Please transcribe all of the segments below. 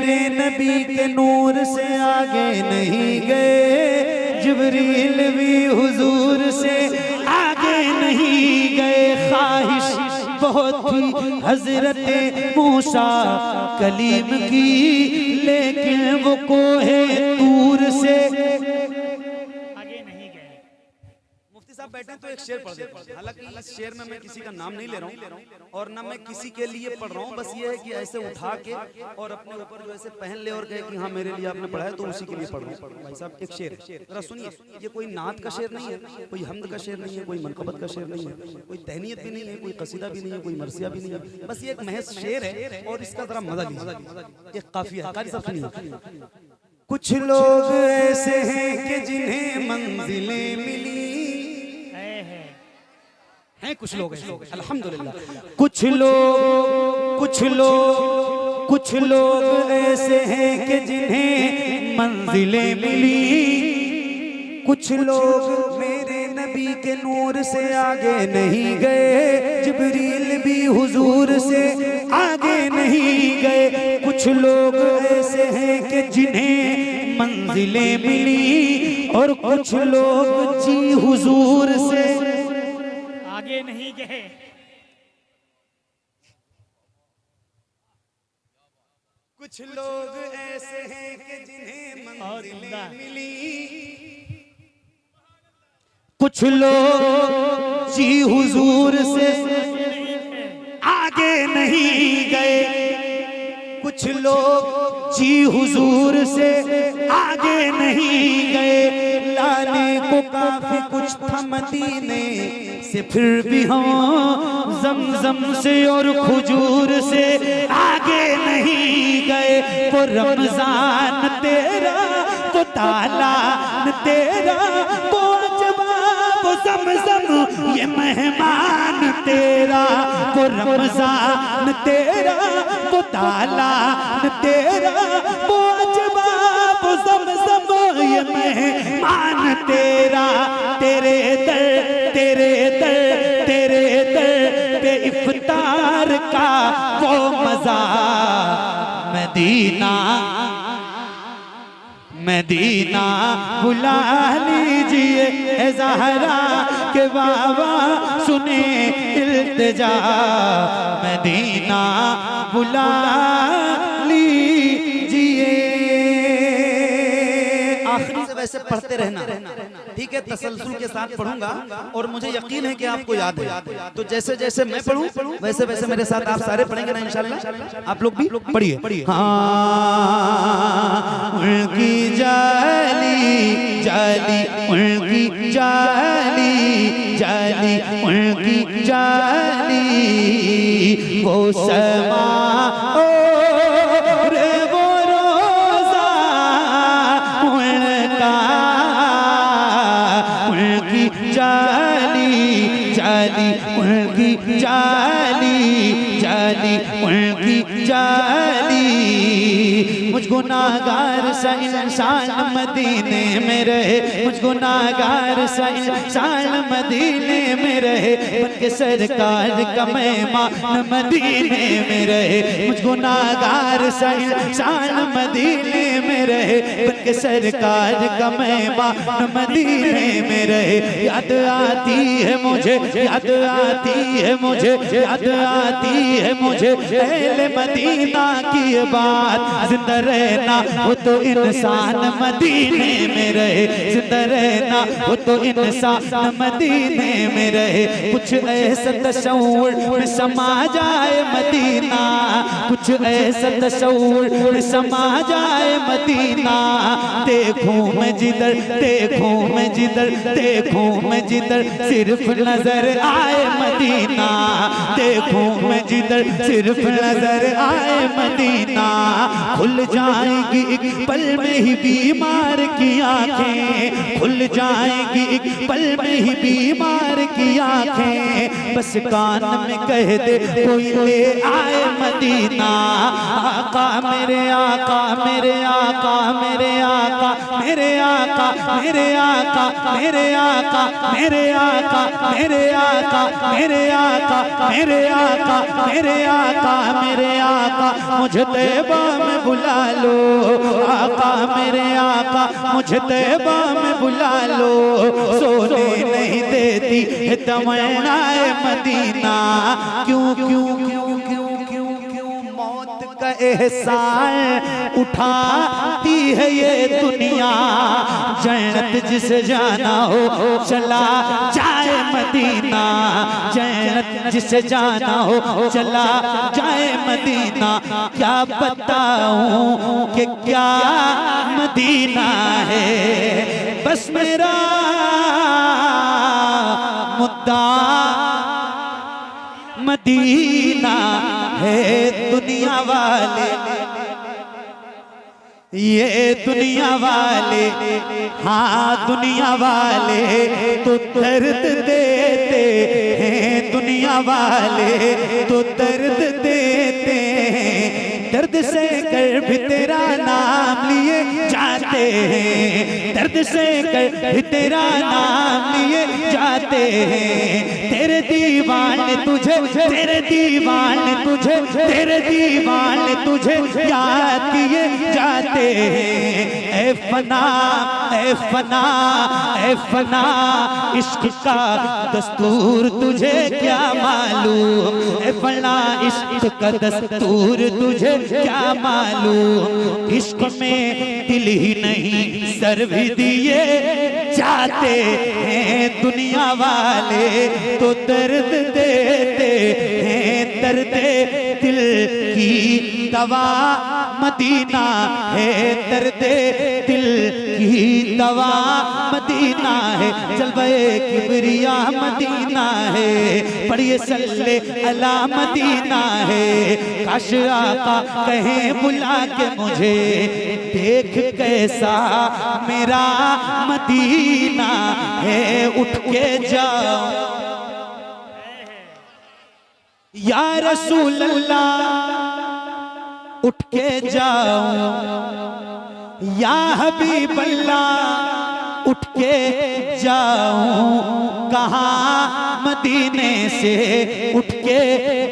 मेरे नबी के नूर से आगे नहीं गए, जिब्रील भी हुजूर से आगे नहीं गए। ख्वाहिश बहुत थी हजरत मूसा कलीम की, लेकिन वो कोहे तूर से आगे नहीं गए। मुफ्ती साहब बैठे तो एक शेर पढ़ देते हैं। हालांकि इस शेर में मैं किसी का नाम नहीं ले रहा हूँ और ना मैं किसी के लिए पढ़ रहा हूँ, बस ये है कि ऐसे उठा के और अपने ऊपर जो ऐसे पहन ले और कहे कि हाँ मेरे लिए आपने पढ़ा है, तो उसी के लिए पढ़ रहा हूँ। भाई साहब एक शेर है, जरा सुनिए। ये कोई नात का शेर नहीं है, कोई हमद का शेर नहीं है, कोई मनकबत का शेर नहीं है, कोई तहनीयत भी नहीं है, कोई कसीदा भी नहीं है, कोई मरसिया भी नहीं है, बस ये एक महज शेर है और इसका जरा मजा लीजिए। एक काफिया है, कारी साहब सुनिए। कुछ लोग ऐसे हैं कि जिन्हें मंजिलें मिली हैं, कुछ लोग अल्हम्दुलिल्लाह, कुछ लोग ऐसे हैं कि जिन्हें मंजिलें मिली। कुछ लोग मेरे नबी के नूर से आगे नहीं गए, जिब्रील भी हुजूर से आगे नहीं गए। कुछ लोग ऐसे हैं कि जिन्हें मंजिलें मिली और कुछ लोग जी हुजूर से आगे नहीं गए। कुछ लोग ऐसे हैं कि जिन्हें मंजिलें मिली, कुछ लोग जी हुजूर से आगे नहीं गए। कुछ लोग जी हुजूर से आगे नहीं गए। लाने को काफी कुछ था मदीने से, फिर भी हम जमजम से और खजूर से आगे नहीं गए। वो रमजान तेरा, वो तालान तेरा, वो वो ज़मज़म ये मेहमान तेरा। वो रमज़ान तेरा, वो तालान तेरा, वो अजबा वो ज़मज़म ये मेहमान तेरा। तेरे दर तेरे दर तेरे दर पे इफ्तार का वो मज़ा, मदीना मदीना बुला लीजिए ए ज़हरा के बाबा सुने इल्तिजा। मदीना बुला लीजिए। आखिरी से वैसे पढ़ते रहना, ठीक है, तसलसल के साथ पढ़ूंगा और मुझे यकीन है कि आपको याद है। तो जैसे जैसे मैं पढ़ूं वैसे वैसे मेरे साथ आप सारे पढ़ेंगे ना इंशाल्लाह। आप लोग भी पढ़िए। हाँ उनकी जाली जाली, उनकी जाली जाली, उनकी जाली वो समा मुझ गुनाहगार सा इंसान मदीने में रहे, मुझ गुनाहगार सा इंसान मदीने में रहे, बनके सरकार का मेहमान मदीने में रहे। मुझ गुनाहगार सा इंसान मदीने में रहे, बनके सरकार का मेहमान मदीने में रहे। याद आती है मुझे, याद आती है मुझे, याद आती है मुझे अहले मदीना की बात। जिंदा रहना वो तो इंसान मदीने में रहे, जिंदा रहना वो तो इंसान मदीने में रहे। कुछ ऐसा तसव्वुर में समा जाए मदीना, कुछ ऐसा तसव्वुर में समा जाए मदीना। देखूं मैं जिधर, देखूं मैं जिधर, देखूं मैं जिधर सिर्फ नजर आए मदीना। देखूं मैं जिधर सिर्फ नजर आए मदीना। खुल जाएगी एक पल में ही बीमार की आंखें, खुल जाएगी एक पल में ही बीमार की आंखें। बस कान में कह दे कोई ले आए मदीना। आका मेरे आका, मेरे आका, मेरे आका, मेरे आका मेरे आका मेरे आका मेरे आका मेरे आका मेरे आका मेरे आका मेरे आका मेरे आका मुझे तैबा में बुला लो आका मेरे आका मुझे तैबा में बुला लो सोने नहीं देती है तमन्नाए मदीना क्यों क्यों क्यों क्यों क्यों क्यों मौत का एहसान उठाती है ये दुनिया जन्नत जिसे जाना हो चला जाए मदीना जन्नत जिसे जाना हो चला जाए मदीना क्या बताऊं कि क्या मदीना है बस मेरा मुद्दा मदीना है दुनिया वाले ये दुनिया वाले हाँ दुनिया वाले तो दर्द देते हैं दुनिया वाले तो दर्द देते हैं दर्द से कर भी तेरा नाम लिए जाते हैं दर्द से कर भी तेरा नाम लिए जाते हैं तेरे दीवाने तुझे तेरे दीवाने तुझे तेरे दीवाने तुझे याद किए जाते हैं ऐ फना ऐ फना ऐ फना इश्क का दस्तूर तुझे क्या मालूम ऐ फना इश्क का दस्तूर तुझे क्या मालूम इश्क में दिल ही नहीं सर भी दिए जाते हैं दुनिया वाले तो दर्द देते हैं दर्द दिल की दवा मदीना है दर्द दिल की दवा मदीना है जलवे किबरिया मदीना है पढ़िए सल्ले अला मदीना है काश आका कहे बुला के मुझे देख कैसा मेरा मदीना है उठ के जाओ या रसूल अल्लाह उठ के जाओ या हबीब अल्लाह उठ के जाऊं कहाँ मदीने से उठ के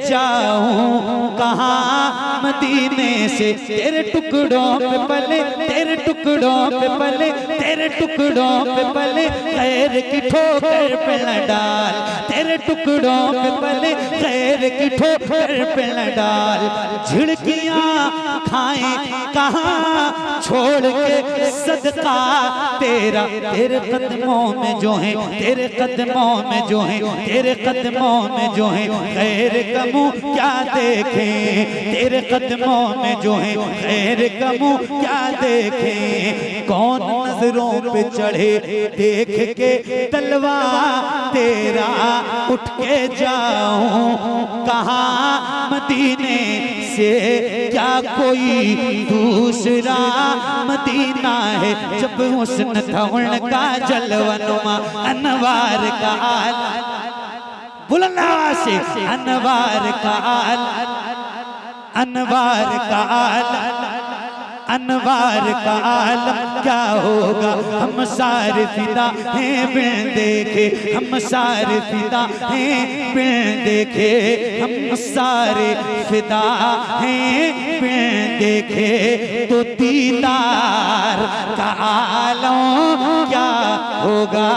जाऊं कहाँ मदीने से तेरे टुकड़ों पे पले तेरे टुकड़ों पे पले तेरे टुकड़ों पे पले खैर की ठोकर पे न डाल तेरे टुकड़ों पे पले खैर की ठोकर पे न डाल झिड़कियां खाए कहाँ छोड़ के सदका तेरा तेरे कदमों में जो है तेरे कदमों में जो है तेरे कदमों में जो है खैर कमू क्या देखें तेरे कदमों में जो है खैर कमू क्या देखें कौन नजरों पे चढ़े देख के तलवा तेरा उठ के जाऊं कहाँ मदीने से क्या कोई दूसरा मदीना है जब हुस्न था उनका जलवनुमा अनवार का आल बुलंद आवाज से अनवार का आल अनवार का आल अनवार का आलम क्या होगा हम सारे फिदा हैं बिन देखे हम सारे फिदा हैं बिन देखे हम सारे फिदा हैं बिन देखे तो दीदार का आलम क्या होगा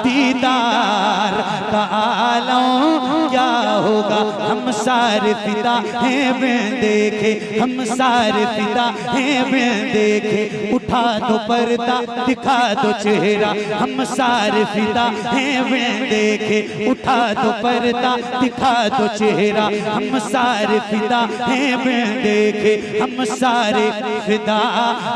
दीदार का आलम क्या होगा हम सारे फिदा हैं बिन देखे हम सारे फिदा हैं बिन देखे उठा दो पर्दा दिखा दो चेहरा हम सारे फिदा हैं बिन देखे उठा दो पर्दा दिखा दो चेहरा हम सारे फिदा हैं बिन देखे हम सारे फिदा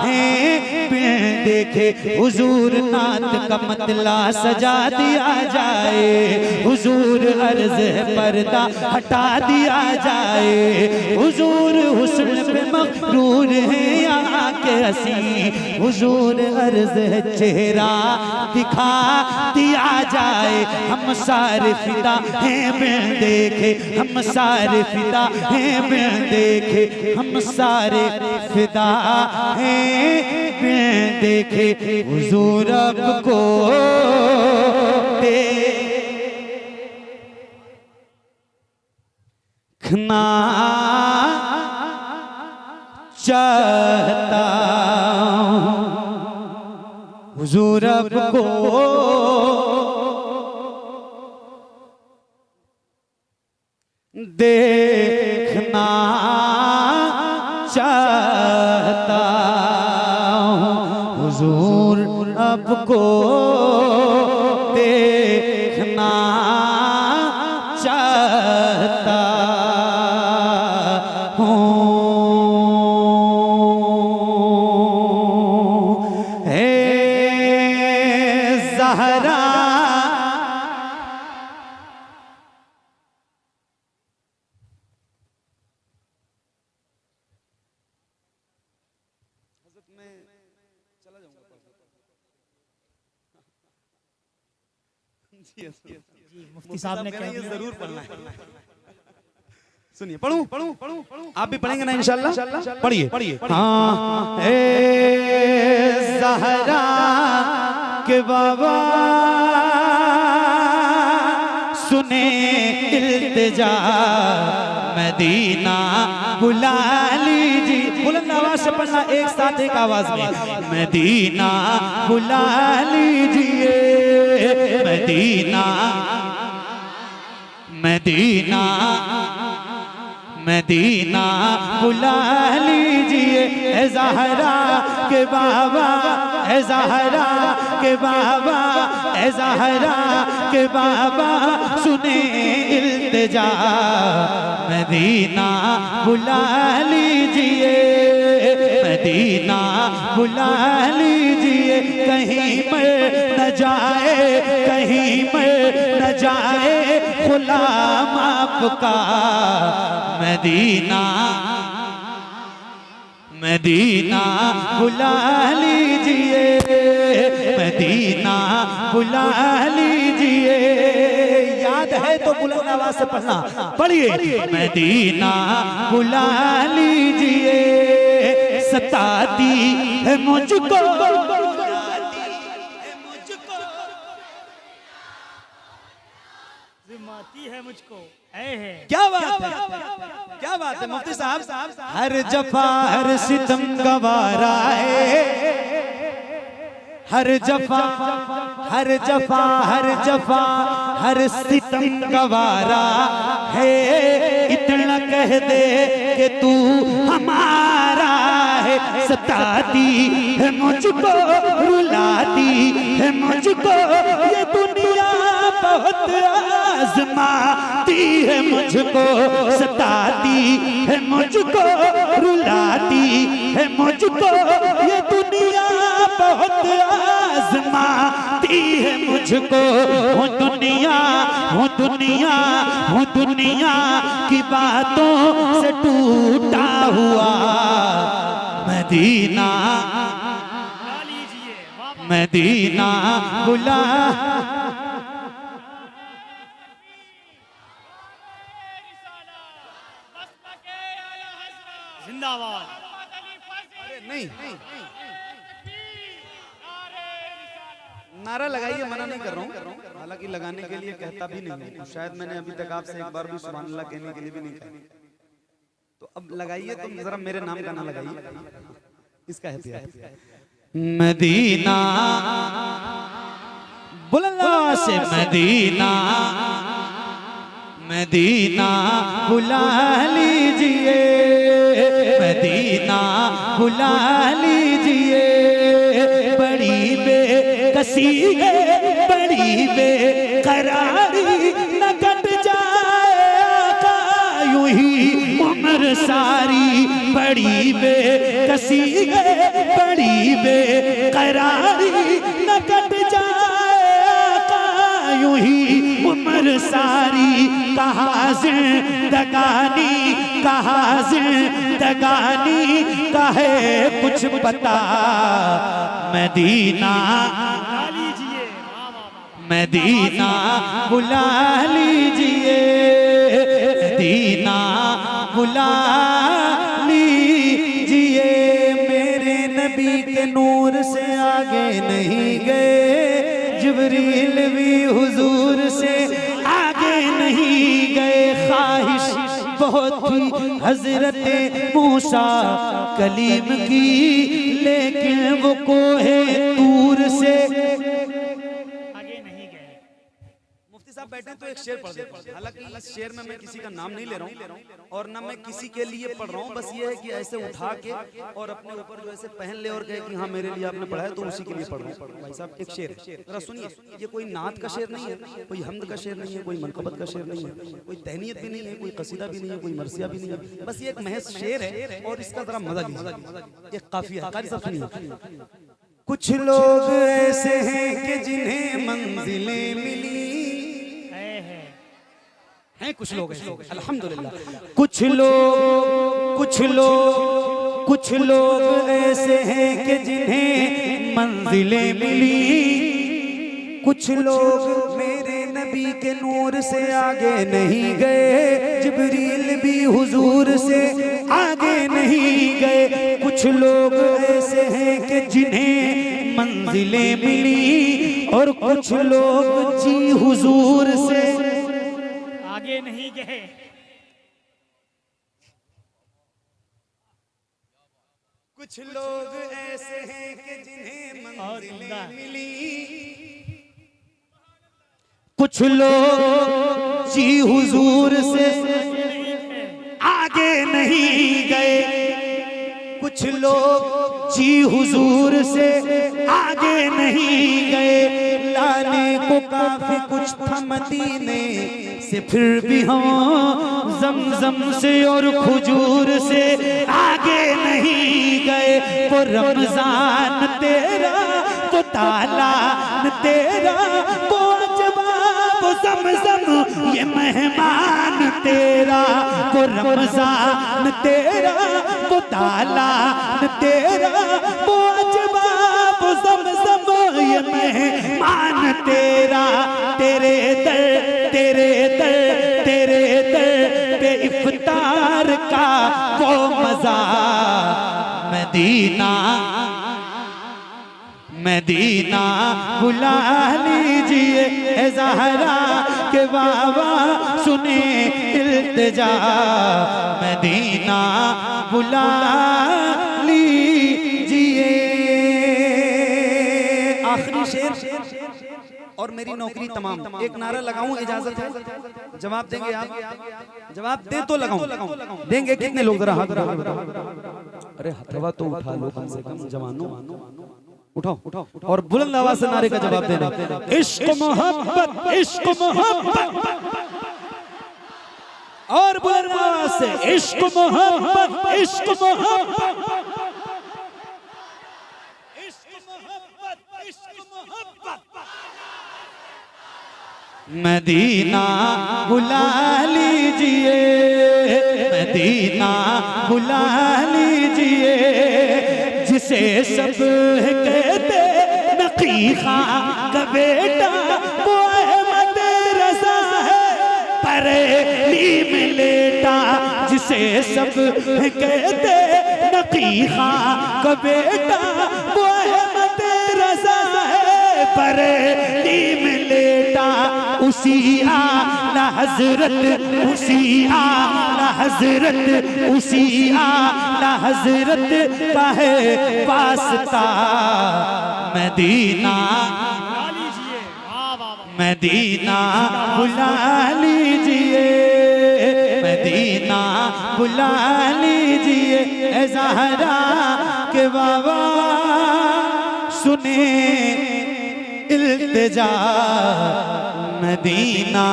हैं बिन देखे हुजूर नात का मतला सजा दिया जाए हुजूर अर्ज पर्दा हटा दिया जाए हुजूर हुस्न पे मगरूर है यहाँ के हसी हुजूर अर्ज़ है चेहरा दिखा दिया जाए। हम सारे फिदा हैं बिन देखे, हम सारे फिदा हैं बिन देखे, हम सारे फिदा हैं बिन देखे। हुजूर आपको देखना चाहता हूँ, हुजूर आपको देखना चाहता हूँ, हुजूर आपको देखना चाहता हूँ। ज़हरा मुफ्ती साहब ने कहा जरूर पढ़ना है। सुनिए, पढ़ूं पढ़ूं पढ़ूं पढ़ूं, आप भी पढ़ेंगे ना इंशाल्लाह? पढ़िए पढ़िए। हाँ, ए ज़हरा के बाबा सुने इल्तिजा, मदीना बुला लीजिए। बुलंद आवाज से पढ़ना, एक साथ एक आवाज में। मदीना बुला लीजिए, मदीना मदीना मदीना बुला लीजिए। ए ज़हरा के बाबा, ए ज़हरा के बाबा, ए ज़हरा के बाबा सुने इल्तिजा, मदीना बुला लीजिए, मदीना बुला लीजिए। कहीं मर न जाए, कहीं मर न जाए गुलाम आपका, मदीना मदीना बुला लीजिए, मदीना बुला लीजिए। याद है तो बुलंद आवाज से पढ़ना, पढ़िए। मदीना बुला लीजिए, सताती है मुझको, जिम्माती है मुझको, है। क्या बात है, क्या बात है मुफ्ती साहब। हर जफा हर सितम गवारा है, हर जफा हर जफा हर जफा हर सितम गवारा है। इतना कह दे कि तू हमारा है, सताती है मुझको, रुलाती है मुझको ये दुनिया, बहुत आज़माती है मुझको, सताती है मुझको, रुलाती है मुझको ये दुनिया, बहुत आज़माती है मुझको। हो दुनिया, हो दुनिया, हो दुनिया की बातों से टूटा हुआ, मदीना मदीना बुला। जिंदाबाद। अरे नहीं, नारा लगाइए, मना नहीं कर रहा हूँ, हालांकि लगाने के लिए कहता भी नहीं हूँ। शायद मैंने अभी तक आपसे एक बार भी सुभान अल्लाह कहने के लिए भी नहीं कहा। तो अब लगाइए, तो जरा मेरे नाम का ना लगाइए, इसका है प्यार। मदीना बुलंद से, मदीना मदीना बुला लीजिए, मदीना बुला लीजिए। बड़ी बेकसी है, बड़ी बेकरारी न कट जाए आका यूं ही उम्र सारी। बड़ी बेकसी है, बड़ी बेकरारी न कट जाए आका यूं ही उम्र सारी कहाँ जिंदगानी, कहाँ जिंदगानी का है कुछ पता। मदीना लीजिए, वाह वाह वाह। मदीना बुला लीजिए, मदीना बुला लीजिए। मेरे नबी के नूर से आगे नहीं गए, जिब्रील भी हुजूर से आगे नहीं गए। ख्वाहिश बहुत थी हजरत मूसा कलीम की, लेकिन वो कोहे तूर से आगे नहीं गए। मुफ्ती साहब बैठे हैं तो एक शेर पढ़ देता हूं। हालांकि इस शेर में मैं किसी का नाम नहीं ले रहा हूँ और ना मैं किसी के लिए पढ़ रहा हूँ, बस ये है कि ऐसे उठा के और अपने ऊपर जो ऐसे पहन ले और कहे कि हाँ मेरे लिए आपने पढ़ा है, तो उसी के लिए पढ़ रहा हूँ। भाई साहब एक शेर है, जरा सुनिए। ये कोई नात का शेर नहीं है, कोई हमद का शेर नहीं है, कोई मनकबत का शेर नहीं है, कोई तहनीयत भी नहीं है, कोई कसीदा भी नहीं है, कोई मरसिया भी नहीं है। बस ये एक महज शेर है और इसका जरा मजा लीजिए। एक काफिया है, कारी साहब सुनिए। कुछ लोग ऐसे हैं कि जिन्हें मंजिलें मिली हैं, कुछ लोग ऐसे, अल्हम्दुलिल्लाह। कुछ लोग ऐसे हैं कि जिन्हें मंजिलें मिली। कुछ लोग मेरे नबी के नूर से आगे नहीं गए, जिब्रील भी हुजूर से आगे नहीं गए। कुछ लोग ऐसे हैं कि जिन्हें मंजिलें मिली और कुछ लोग जी हुजूर से आगे नहीं गए। कुछ लोग ऐसे हैं कि जिन्हें मंजिलें मिली। कुछ लोग जी हुजूर से आगे नहीं गए, कुछ लोग जी हुजूर से आगे नहीं गए। लाने को काफी कुछ था मदीने से, फिर भी हम जमजम से और खजूर से आगे नहीं गए। वो रमजान तेरा, वो तालान तेरा, वो वो ज़मज़म ये मेहमान तेरा। वो रमजान तेरा, वो तालान तेरा, वो अजबा वो ज़मज़म ये मेहमान तेरा। तेरे दर तेरे दर तेरे दर पे इफ्तार का वो मज़ा। मदीना मदीना बुला लीजिए ए ज़हरा के बाबा सुने इल्तिजा। मदीना बुला लीजिए। आखिरी शेर और मेरी नौकरी तमाम। एक नारा लगाऊं, इजाजत है? जवाब देंगे आप? जवाब दे तो लगाऊं। देंगे कितने लोग? जरा हाथ। अरे हथवा तो उठा लो कम से कम जवानों, उठाओ और बुलंद आवाज से नारे का जवाब देना। इश्क मोहब्बत, इश्क मोहब्बत, और बुलंद आवाज से इश्क मोहब्बत, इश्क मोहब्बत, इश्क मोहब्बत, इश्क मोहब्बत। मदीना बुला लीजिए, मदीना बुला लीजिए। जिसे सब कहते नकीखा का बेटा, वो अहमद रज़ा है बरेली में लेटा। जिसे सब कहते नकीखा का बेटा, वो अहमद रज़ा है बरेली में लेटा। उसी आला हजरत, उसी आला हजरत, उसी आला हजरत का है वास्ता। मदीना मदीना बुला लीजिए, मदीना बुला लीजिए ए ज़हरा के बाबा सुने इल्तिजा। मदीना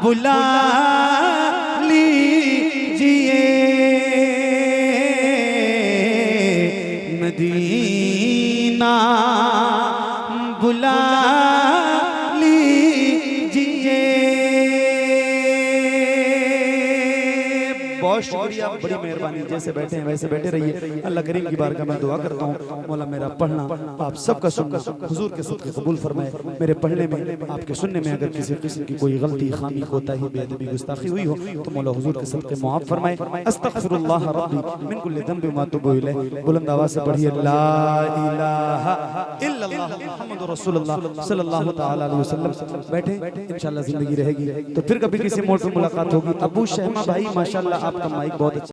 बुला लीजिए, मदीना बुला लीजिए। बढ़िया मेहरबानी, जैसे बैठे हैं वैसे बैठे रहिए। अल्लाह करीम की बारगाह में दुआ करता हूँ मौला मेरा पढ़ना आप सबका सुनना हुजूर के सदक़े कबूल फरमाए। मेरे पढ़ने में आपके सुनने में अगर किसी किस्म की कोई गलती खामी कोताही बेअदबी गुस्ताखी हुई हो तो मौला हुजूर के सदक़े मुआफ़ फरमाए। अस्तग़फिरुल्लाह रब्बी मिन कुल्लि ज़ंबि व अतूबु इलैह। बुलंद आवाज़ से पढ़िए ला इलाहा इल्लल्लाह मुहम्मदुर रसूलुल्लाह सल्लल्लाहु तआला अलैहि वसल्लम। बैठे इंशाअल्लाह जिंदगी रहेगी तो फिर कभी किसी मोड़ पे मुलाकात होगी। अबू शहमा भाई माशाअल्लाह आपका माइक बहुत अच्छा